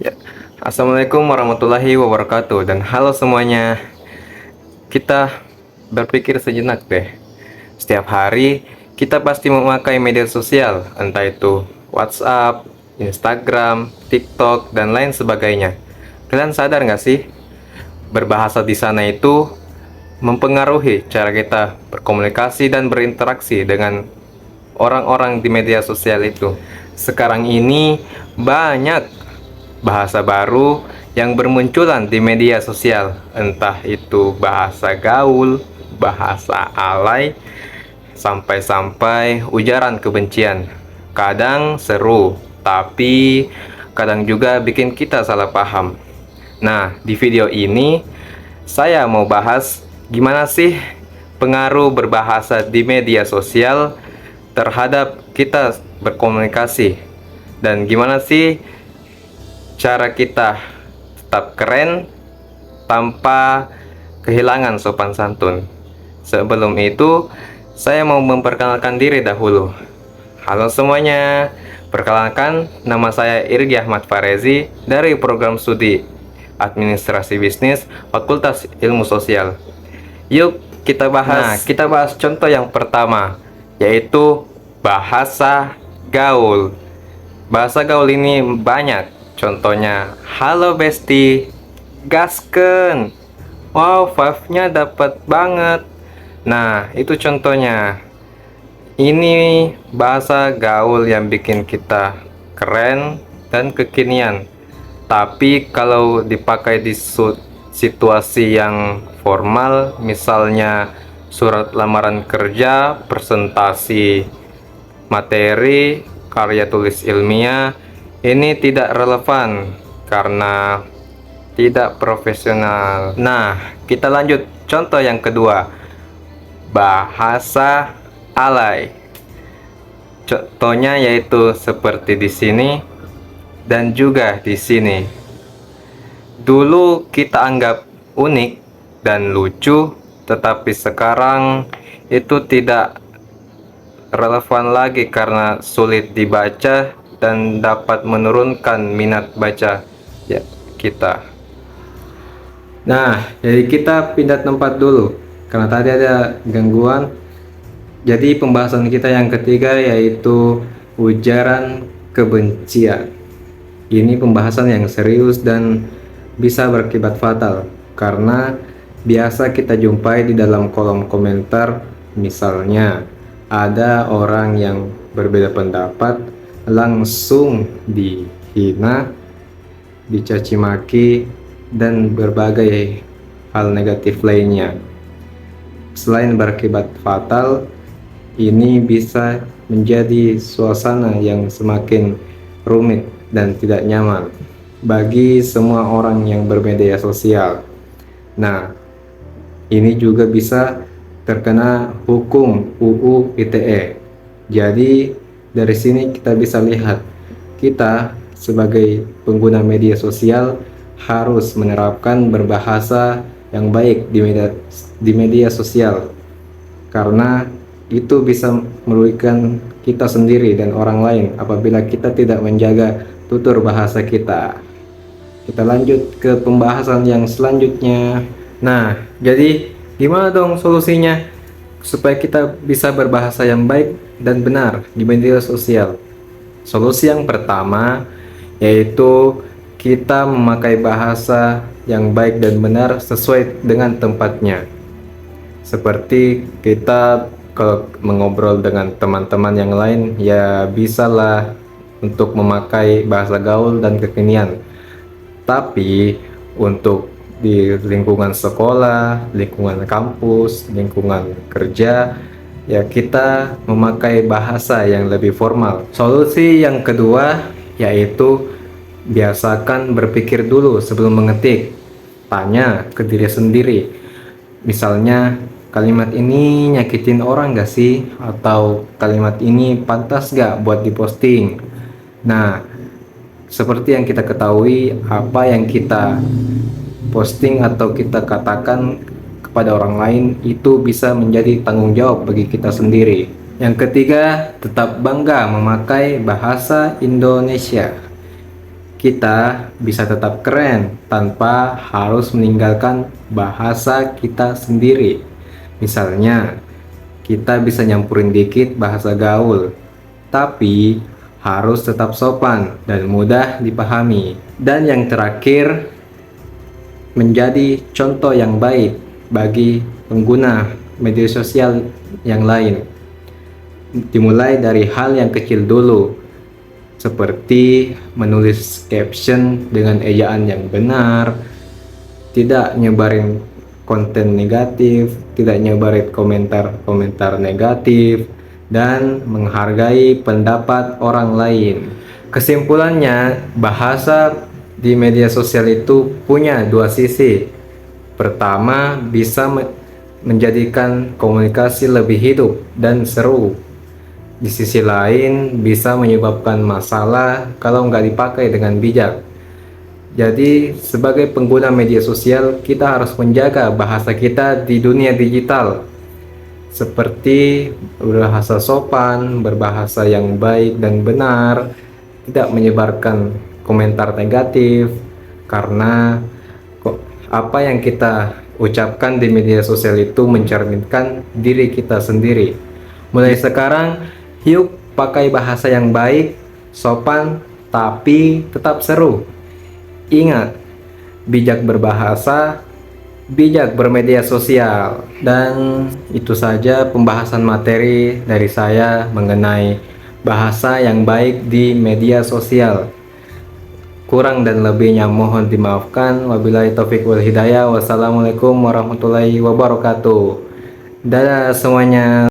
Ya. Assalamualaikum warahmatullahi wabarakatuh dan halo semuanya. Kita berpikir sejenak deh. Setiap hari kita pasti memakai media sosial, entah itu WhatsApp, Instagram, TikTok, dan lain sebagainya. Kalian sadar nggak sih? Berbahasa di sana itu mempengaruhi cara kita berkomunikasi dan berinteraksi dengan orang-orang di media sosial itu. Sekarang ini banyak bahasa baru yang bermunculan di media sosial, entah itu bahasa gaul, bahasa alay, sampai-sampai ujaran kebencian. Kadang seru, tapi kadang juga bikin kita salah paham. Nah, di video ini saya mau bahas gimana sih pengaruh berbahasa di media sosial terhadap kita berkomunikasi, dan gimana sih cara kita tetap keren tanpa kehilangan sopan santun. Sebelum itu, saya mau memperkenalkan diri dahulu. Halo semuanya, perkenalkan nama saya Irgi Ahmad Farezi dari program studi Administrasi Bisnis Fakultas Ilmu Sosial. Yuk kita bahas. Nah, kita bahas contoh yang pertama, yaitu bahasa gaul. Bahasa gaul ini banyak. Contohnya, halo Besti, gasken. Wow, five-nya dapat banget. Nah, itu contohnya. Ini bahasa gaul yang bikin kita keren dan kekinian. Tapi kalau dipakai di situasi yang formal, misalnya surat lamaran kerja, presentasi materi, karya tulis ilmiah, ini tidak relevan karena tidak profesional. Nah, kita lanjut contoh yang kedua, bahasa alay. Contohnya yaitu seperti di sini dan juga di sini. Dulu kita anggap unik dan lucu, tetapi sekarang itu tidak relevan lagi karena sulit dibaca dan dapat menurunkan minat baca ya kita. Nah, jadi kita pindah tempat dulu karena tadi ada gangguan. Jadi pembahasan kita yang ketiga yaitu ujaran kebencian. Ini pembahasan yang serius dan bisa berakibat fatal karena biasa kita jumpai di dalam kolom komentar. Misalnya ada orang yang berbeda pendapat langsung dihina, dicaci maki, dan berbagai hal negatif lainnya. Selain berakibat fatal, ini bisa menjadi suasana yang semakin rumit dan tidak nyaman bagi semua orang yang bermedia sosial. Nah, ini juga bisa terkena hukum UU ITE. Jadi dari sini kita bisa lihat, kita sebagai pengguna media sosial harus menerapkan berbahasa yang baik di media sosial, karena itu bisa merugikan kita sendiri dan orang lain apabila kita tidak menjaga tutur bahasa kita. Kita lanjut ke pembahasan yang selanjutnya. Nah, jadi gimana dong solusinya supaya kita bisa berbahasa yang baik dan benar di media sosial? Solusi yang pertama yaitu kita memakai bahasa yang baik dan benar sesuai dengan tempatnya. Seperti kita kalau mengobrol dengan teman-teman yang lain, ya bisalah untuk memakai bahasa gaul dan kekinian. Tapi untuk di lingkungan sekolah, lingkungan kampus, lingkungan kerja, ya kita memakai bahasa yang lebih formal. Solusi yang kedua yaitu biasakan berpikir dulu sebelum mengetik. Tanya ke diri sendiri. Misalnya, kalimat ini nyakitin orang gak sih? Atau kalimat ini pantas gak buat diposting? Nah, seperti yang kita ketahui, apa yang kita posting atau kita katakan kepada orang lain itu bisa menjadi tanggung jawab bagi kita sendiri. Yang ketiga, tetap bangga memakai bahasa Indonesia. kita bisa tetap keren tanpa harus meninggalkan bahasa kita sendiri. Misalnya, kita bisa nyampurin dikit bahasa gaul, tapi harus tetap sopan dan mudah dipahami. Dan yang terakhir, menjadi contoh yang baik bagi pengguna media sosial yang lain. Dimulai dari hal yang kecil dulu, seperti menulis caption dengan ejaan yang benar, tidak nyebarin konten negatif, tidak nyebarin komentar-komentar negatif, dan menghargai pendapat orang lain. Kesimpulannya, bahasa di media sosial itu punya dua sisi. Pertama, bisa menjadikan komunikasi lebih hidup dan seru. Di sisi lain, bisa menyebabkan masalah kalau nggak dipakai dengan bijak. Jadi, sebagai pengguna media sosial, kita harus menjaga bahasa kita di dunia digital, seperti berbahasa sopan, berbahasa yang baik dan benar, tidak menyebarkan komentar negatif, karena apa yang kita ucapkan di media sosial itu mencerminkan diri kita sendiri. Mulai sekarang, yuk pakai bahasa yang baik, sopan, tapi tetap seru. Ingat, bijak berbahasa, bijak bermedia sosial. Dan itu saja pembahasan materi dari saya mengenai bahasa yang baik di media sosial. Kurang dan lebihnya mohon dimaafkan. Wabillahi taufiq wal hidayah. Wassalamualaikum warahmatullahi wabarakatuh. Dadah semuanya.